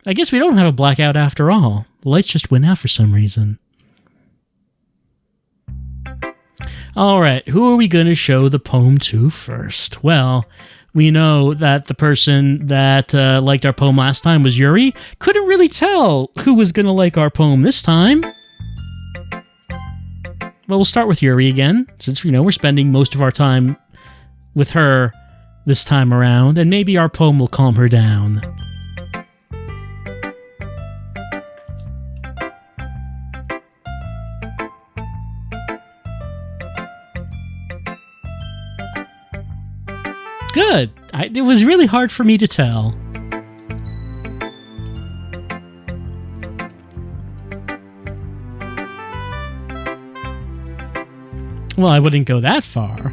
I guess we don't have a blackout after all. The lights just went out for some reason. All right, who are we going to show the poem to first? Well, we know that the person that liked our poem last time was Yuri. Couldn't really tell who was going to like our poem this time. Well, we'll start with Yuri again, since, we're spending most of our time with her this time around, and maybe our poem will calm her down. Good. It was really hard for me to tell. Well, I wouldn't go that far.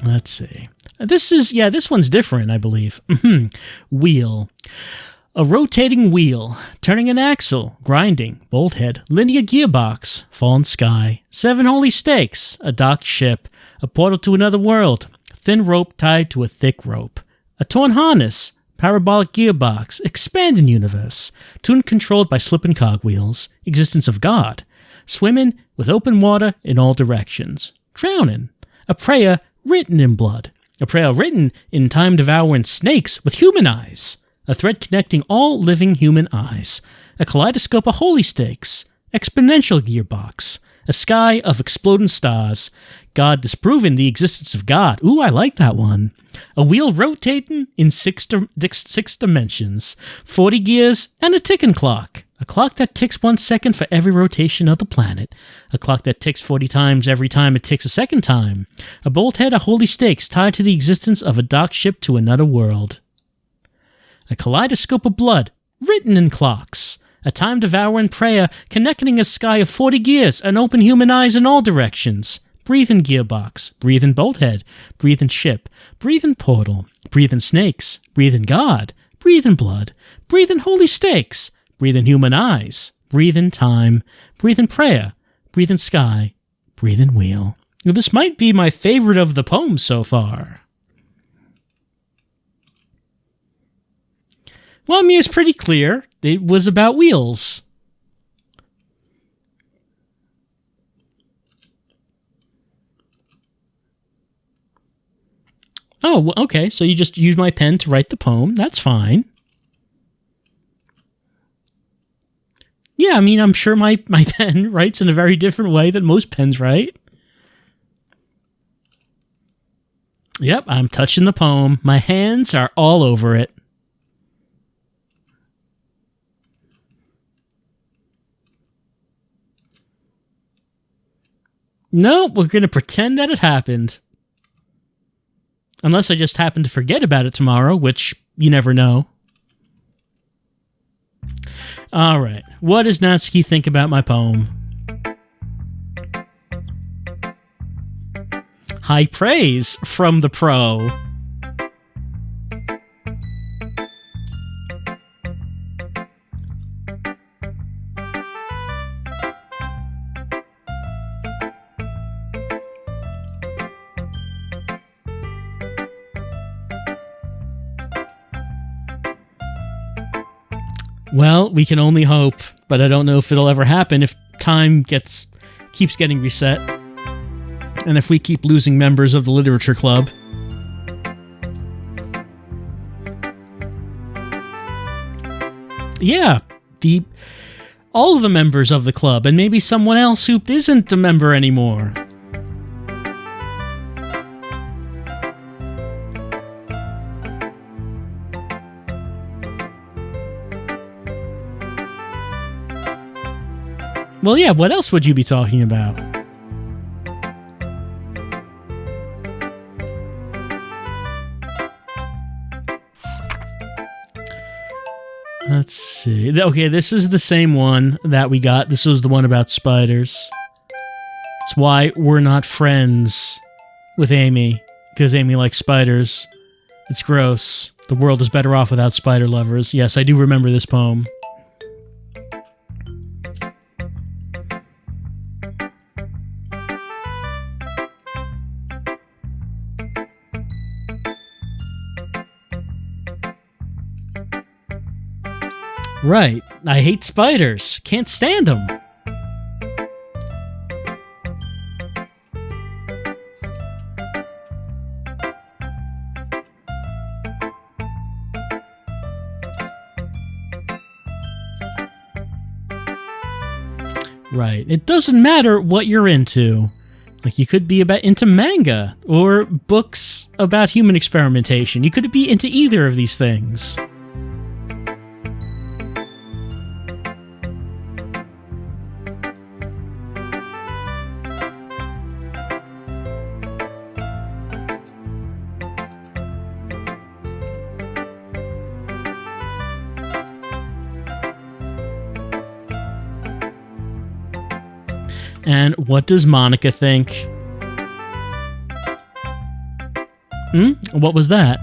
Let's see. This one's different, I believe. Wheel. A rotating wheel, turning an axle, grinding, bolt head, linear gearbox, fallen sky, 7 holy stakes, a docked ship, a portal to another world, thin rope tied to a thick rope, a torn harness, parabolic gearbox, expanding universe, tune controlled by slipping cogwheels, existence of God, swimming with open water in all directions, drowning, a prayer written in blood, a prayer written in time-devouring snakes with human eyes, a thread connecting all living human eyes, a kaleidoscope of holy stakes, exponential gearbox, a sky of exploding stars, God disproving the existence of God. Ooh, I like that one. A wheel rotating in six dimensions, 40 gears, and a ticking clock. A clock that ticks 1 second for every rotation of the planet. A clock that ticks 40 times every time it ticks a second time. A bolt head of holy stakes tied to the existence of a docked ship to another world. A kaleidoscope of blood, written in clocks. A time-devouring prayer, connecting a sky of 40 gears and open human eyes in all directions. Breathing gearbox, breathing bolthead, breathing ship, breathing portal, breathing snakes, breathing God, breathing blood, breathing holy stakes, breathing human eyes, breathing time, breathing prayer, breathing sky, breathing wheel. This might be my favorite of the poems so far. Well, I mean, it's pretty clear. It was about wheels. Oh, okay, so you just use my pen to write the poem. That's fine. Yeah, I mean, I'm sure my pen writes in a very different way than most pens write. Yep, I'm touching the poem. My hands are all over it. No, we're going to pretend that it happened. Unless I just happen to forget about it tomorrow, which you never know. All right, what does Natsuki think about my poem? High praise from the pro. Well, we can only hope, but I don't know if it'll ever happen if time keeps getting reset. And if we keep losing members of the literature club. Yeah, all of the members of the club, and maybe someone else who isn't a member anymore. Well, yeah, what else would you be talking about? Let's see. Okay, this is the same one that we got. This was the one about spiders. It's why we're not friends with Amy, because Amy likes spiders. It's gross. The world is better off without spider lovers. Yes, I do remember this poem. Right. I hate spiders. Can't stand them. Right. It doesn't matter what you're into. Like, you could be into manga or books about human experimentation. You could be into either of these things. And what does Monica think? What was that?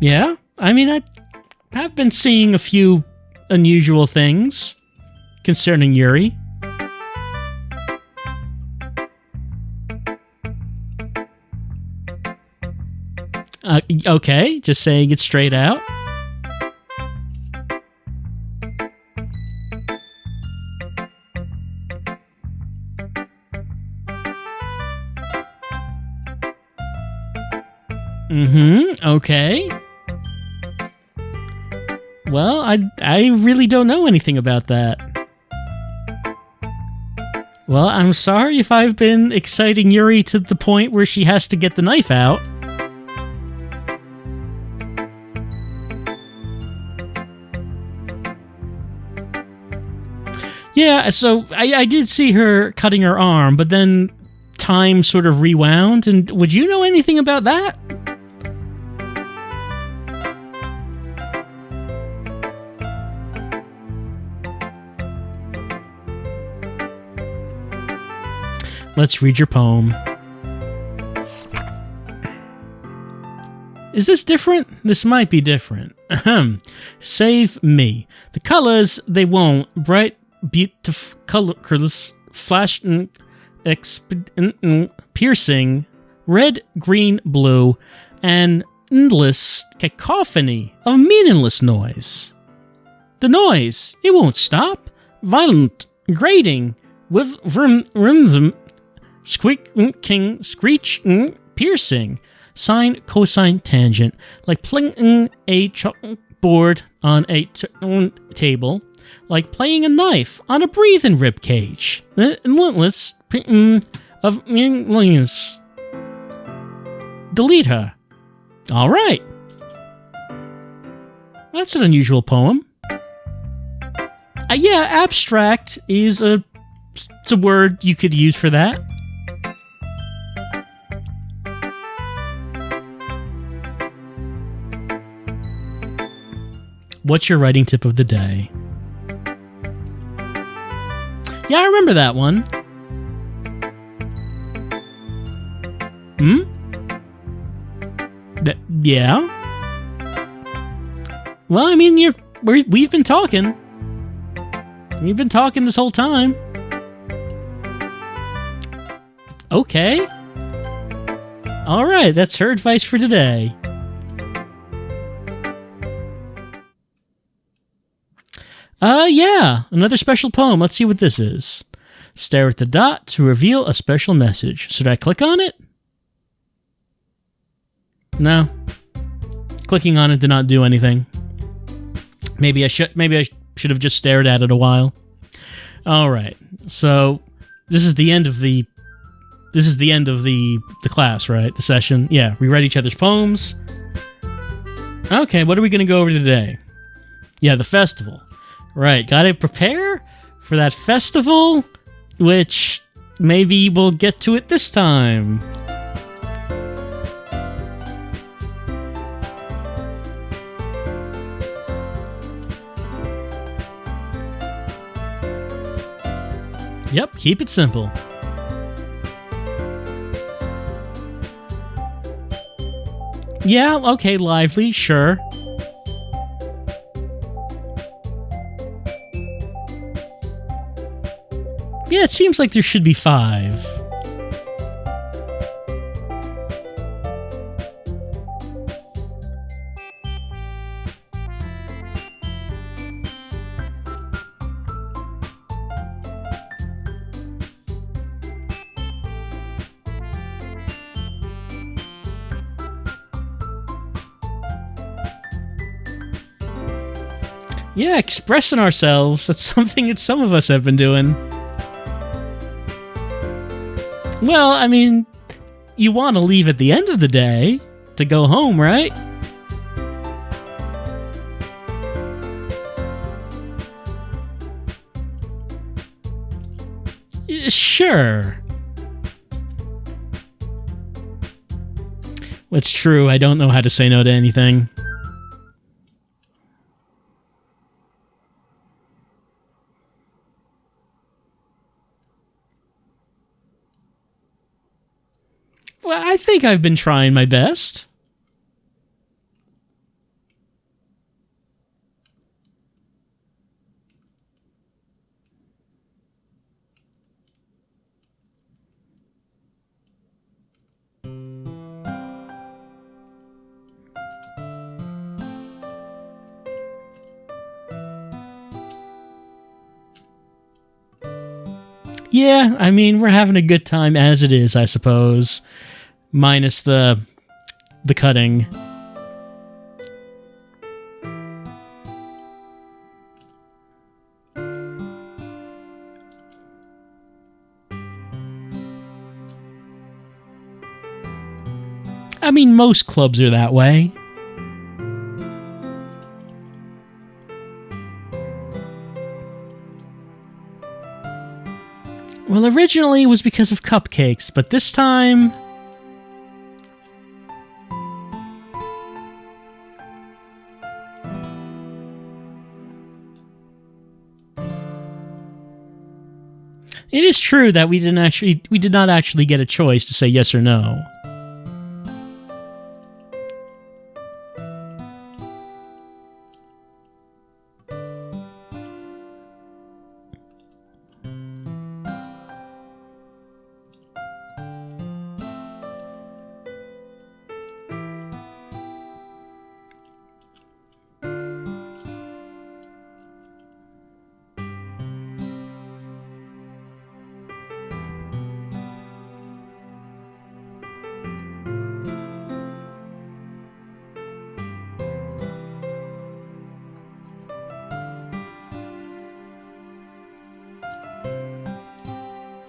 Yeah? I mean, I have been seeing a few unusual things concerning Yuri. Okay, just saying it straight out. Okay. Well, I really don't know anything about that. Well, I'm sorry if I've been exciting Yuri to the point where she has to get the knife out. Yeah, so I did see her cutting her arm, but then time sort of rewound, and would you know anything about that? Let's read your poem. Is this different? This might be different. Save me. The colors, they won't. Bright, beautiful, colorless, flash, piercing, red, green, blue, and endless cacophony of meaningless noise. The noise, it won't stop. Violent, grating, with rhythm, squeaking, screeching, piercing, sine, cosine, tangent, like playing a chalkboard on a table, like playing a knife on a breathing rib cage. Relentless of English. Delete her. All right. That's an unusual poem. Yeah, abstract is it's a word you could use for that. What's your writing tip of the day? Yeah, I remember that one. Yeah? Well, I mean, we've been talking. We've been talking this whole time. Okay. All right, that's her advice for today. Yeah, another special poem. Let's see what this is. Stare at the dot to reveal a special message. Should I click on it? No. Clicking on it did not do anything. Maybe I should have just stared at it a while. All right. So, this is the end of the class, right? The session. Yeah, we read each other's poems. Okay, what are we going to go over today? Yeah, the festival. Right, gotta prepare for that festival, which maybe we'll get to it this time. Yep, keep it simple. Yeah, okay, lively, sure. Yeah, it seems like there should be 5. Yeah, expressing ourselves. That's something that some of us have been doing. Well, I mean, you want to leave at the end of the day to go home, right? Sure. It's true, I don't know how to say no to anything. Well, I think I've been trying my best. Yeah, I mean, we're having a good time as it is, I suppose. Minus the cutting. I mean, most clubs are that way. Well, originally it was because of cupcakes, but this time... It is true that we did not actually get a choice to say yes or no.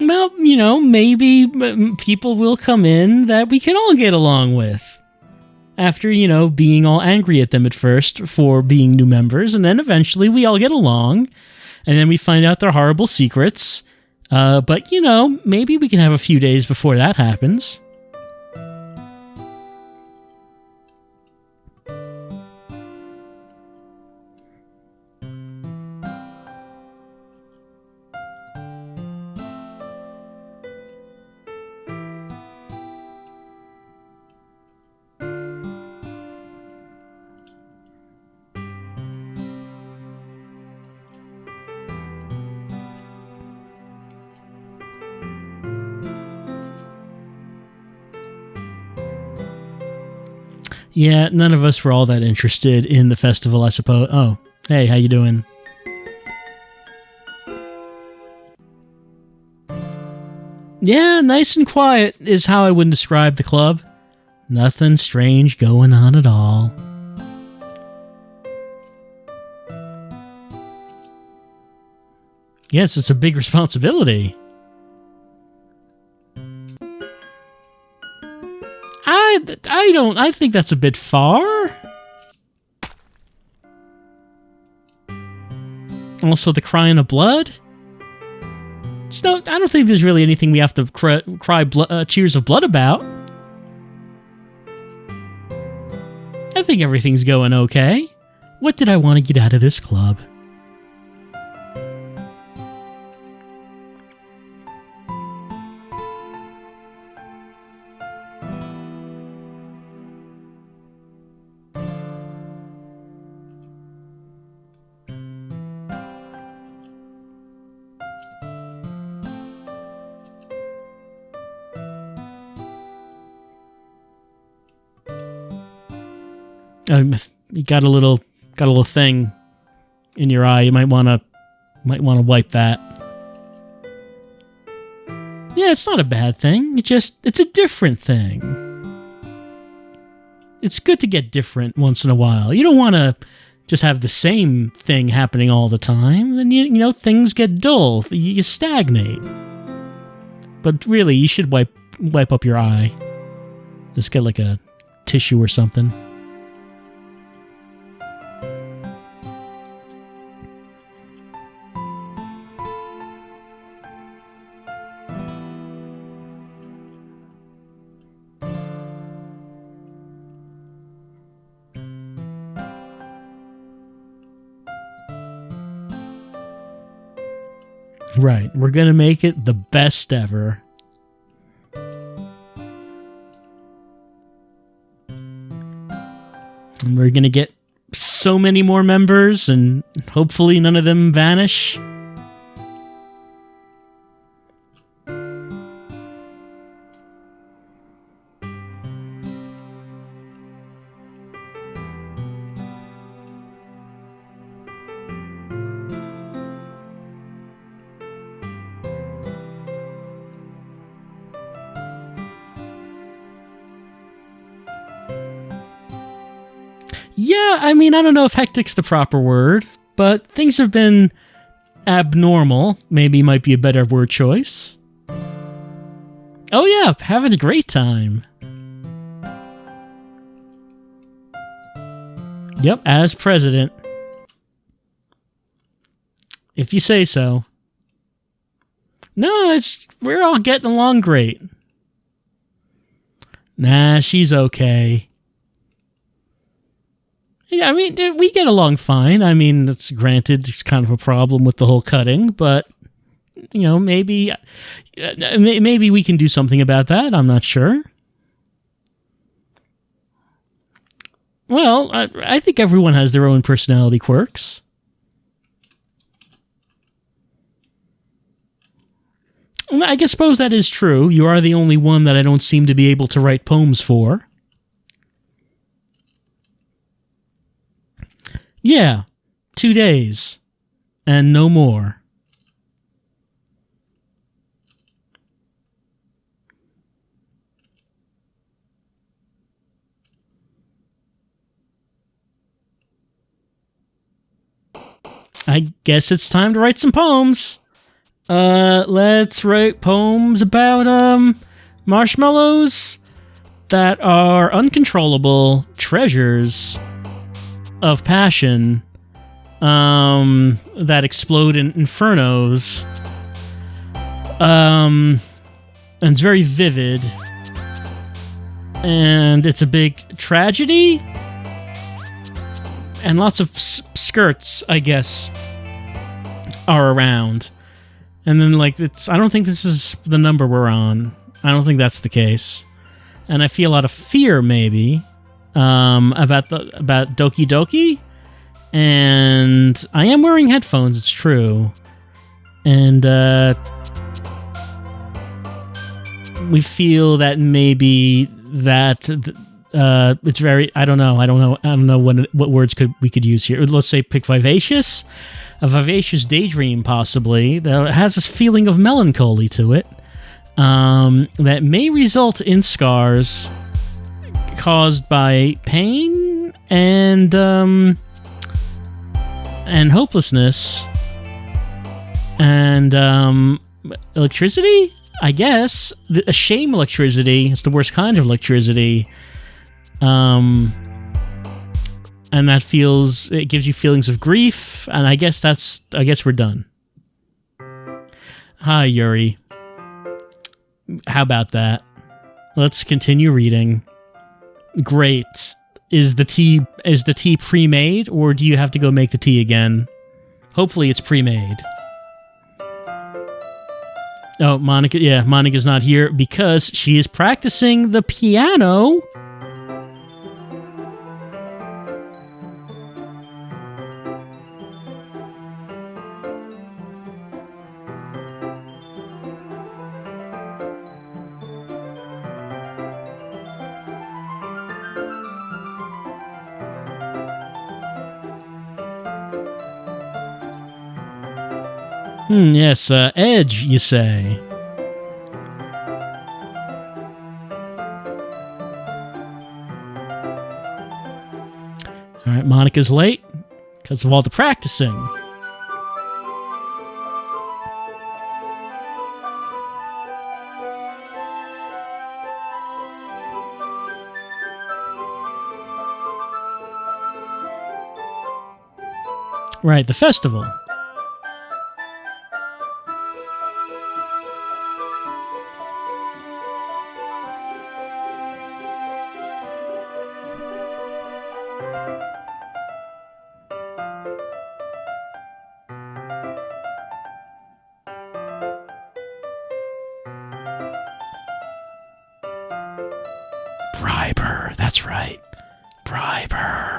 Well, you know, maybe people will come in that we can all get along with. After, you know, being all angry at them at first for being new members, and then eventually we all get along, and then we find out their horrible secrets. But, you know, maybe we can have a few days before that happens. Yeah, none of us were all that interested in the festival, I suppose. Oh, hey, how you doing? Yeah, nice and quiet is how I would describe the club. Nothing strange going on at all. Yes, it's a big responsibility. I think that's a bit far. Also, the crying of blood. No, I don't think there's really anything we have to cry tears of blood about. I think everything's going okay. What did I want to get out of this club? You got a little thing in your eye. You might want to wipe that. Yeah, it's not a bad thing. It's a different thing. It's good to get different once in a while. You don't want to just have the same thing happening all the time, then you know things get dull. You stagnate. But really, you should wipe up your eye. Just get like a tissue or something. Right, we're gonna make it the best ever. And we're gonna get so many more members, and hopefully none of them vanish. Yeah, I mean, I don't know if hectic's the proper word, but things have been abnormal. Maybe might be a better word choice. Oh yeah, having a great time. Yep, as president. If you say so. No, we're all getting along great. Nah, she's okay. Yeah, I mean, we get along fine. I mean, it's granted, it's kind of a problem with the whole cutting, but, you know, maybe we can do something about that. I'm not sure. Well, I think everyone has their own personality quirks. I suppose that is true. You are the only one that I don't seem to be able to write poems for. Yeah, 2 days, and no more. I guess it's time to write some poems. Let's write poems about, marshmallows that are uncontrollable treasures of passion that explode in infernos. And it's very vivid. And it's a big tragedy. And lots of skirts, I guess, are around. And then, like, I don't think this is the number we're on. I don't think that's the case. And I feel a lot of fear, maybe, about Doki Doki. And I am wearing headphones, it's true. And we feel that maybe that it's very, I don't know what words we could use here. Let's say pick vivacious. A vivacious daydream, possibly, that has this feeling of melancholy to it, that may result in scars caused by pain and hopelessness and electricity, I guess. A shame electricity. It's the worst kind of electricity. And it gives you feelings of grief, and I guess we're done. Hi, Yuri. How about that? Let's continue reading. Great. Is the tea pre-made, or do you have to go make the tea again? Hopefully it's pre-made. Oh, Monica, yeah, Monica's not here because she is practicing the piano. Yes, edge, you say. All right, Monica's late. because of all the practicing. Right, the festival. Bribe her, that's right. Bribe her.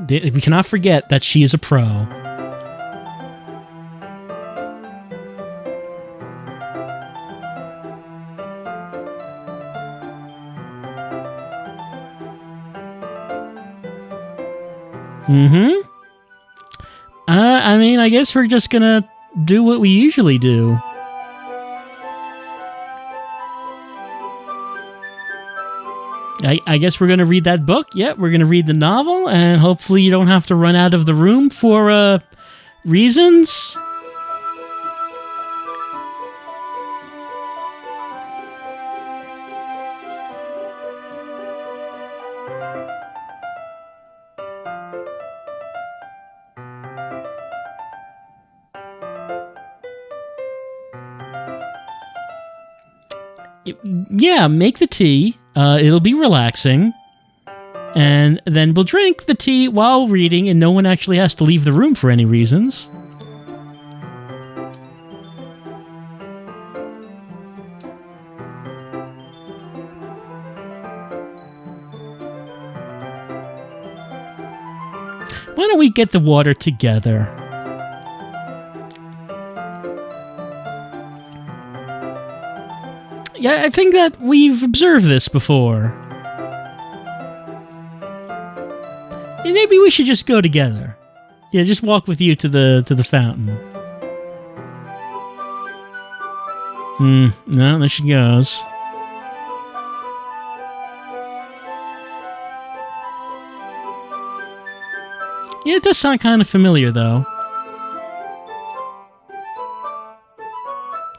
We cannot forget that she is a pro. I mean, I guess we're just gonna do what we usually do. I guess we're going to read that book. Yeah, we're going to read the novel, and hopefully you don't have to run out of the room for reasons. Yeah, make the tea. It'll be relaxing. And then we'll drink the tea while reading, and no one actually has to leave the room for any reasons. Why don't we get the water together? Yeah, I think that we've observed this before. And maybe we should just go together. Yeah, just walk with you to the fountain. No, there she goes. Yeah, it does sound kind of familiar, though.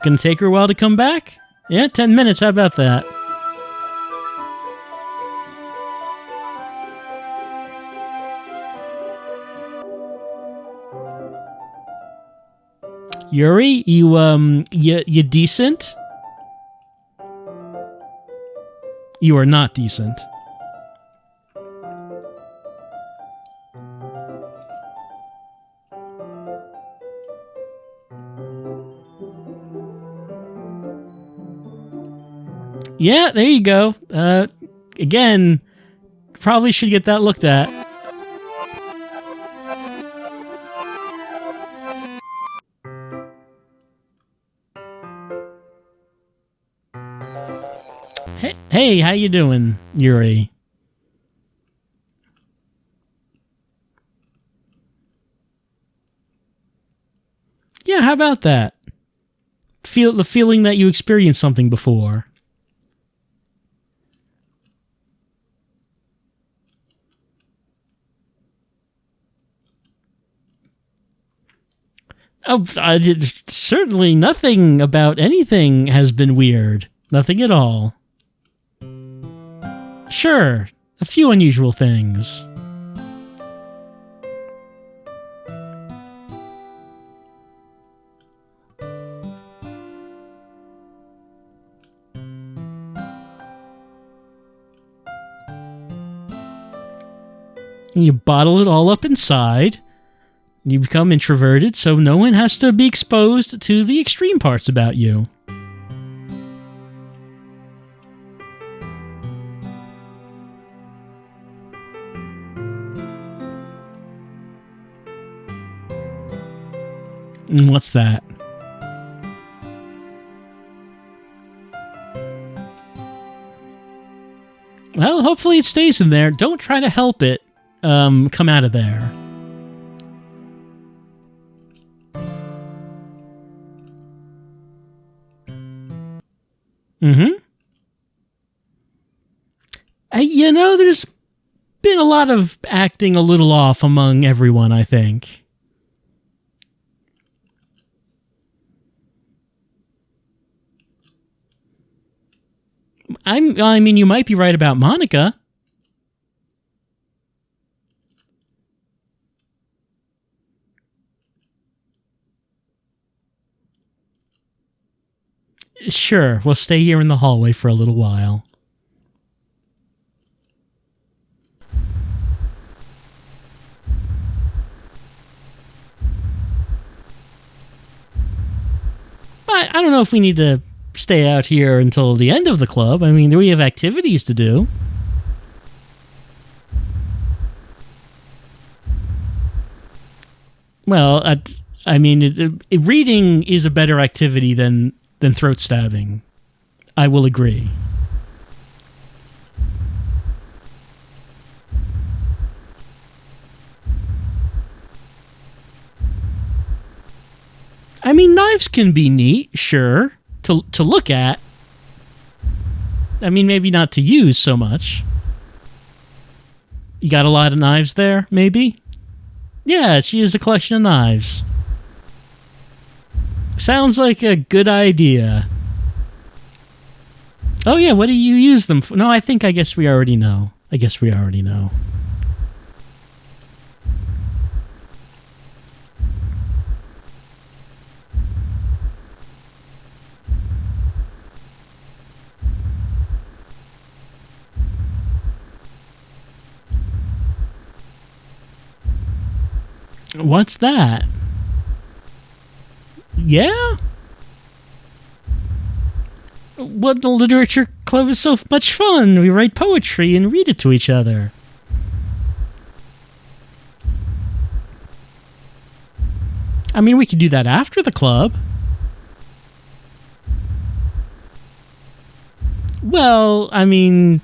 Gonna take her a while to come back? Yeah, 10 minutes, how about that? Yuri, you decent? You are not decent. Yeah, there you go. Again, probably should get that looked at. Hey, how you doing, Yuri? Yeah, how about that? Feel the feeling that you experienced something before. Oh, certainly nothing about anything has been weird. Nothing at all. Sure, a few unusual things. You bottle it all up inside. You become introverted, so no one has to be exposed to the extreme parts about you. What's that? Well, hopefully it stays in there. Don't try to help it come out of there. You know, there's been a lot of acting a little off among everyone, I think. I mean, you might be right about Monica. Sure, we'll stay here in the hallway for a little while. But I don't know if we need to stay out here until the end of the club. I mean, we have activities to do. Well, I mean, reading is a better activity than throat stabbing. I will agree. I mean, knives can be neat, sure, to look at. I mean, maybe not to use so much. You got a lot of knives there, maybe? Yeah, she has a collection of knives. Sounds like a good idea. Oh yeah, what do you use them for? No, I guess we already know. What's that? Yeah? Well, the literature club is so much fun. We write poetry and read it to each other. I mean, we could do that after the club. Well, I mean...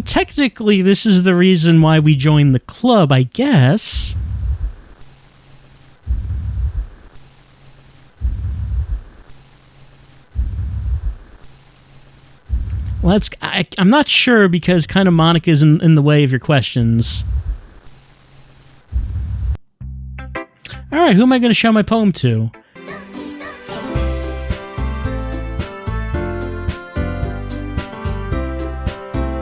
technically, this is the reason why we joined the club, I guess. Well, I'm not sure because kind of Monica's in the way of your questions. All right, who am I going to show my poem to?